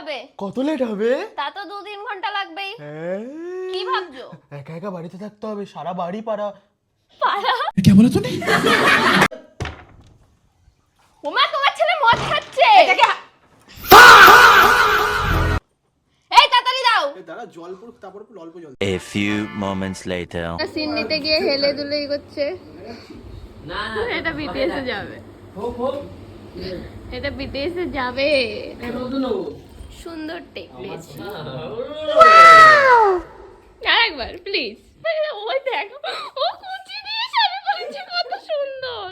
হবে। কত লেট হবে? তা তো 2-3 ঘন্টা লাগবেই। কি ভাবছো? একা একা বাড়িতে থাকতে হবে, সারা বাড়ি পাড়া। পাড়া? কি বলে তুমি? ওমা তোমার ছেলে মদ খাচ্ছে। এই তাড়াতাড়ি দাও। দাঁড়া, জল পুরো, তারপর অল্প জল। A few moments later. Scene নিতে গিয়ে হেলে দুলেই করছে। না এটা বিটিএস এ যাবে। এটা বিটিএস এ যাবে। সুন্দর টেক পেয়েছি। আরেকবার প্লিজ। ওই দেখো ও কুচি দিয়ে শাড়ি পরেছে, কত সুন্দর।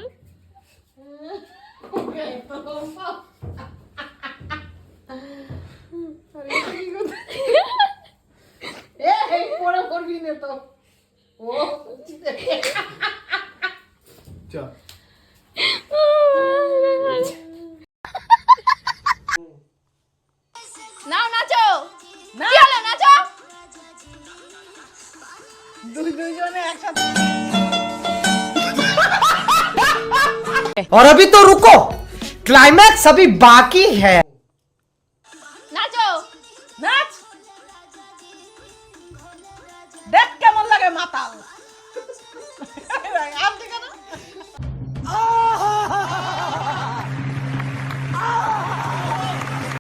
নাও নাচো। কি হলো, নাচো। দুজনে একসাথে। और अभी तो रुको, क्लाइमैक्स अभी बाकी है।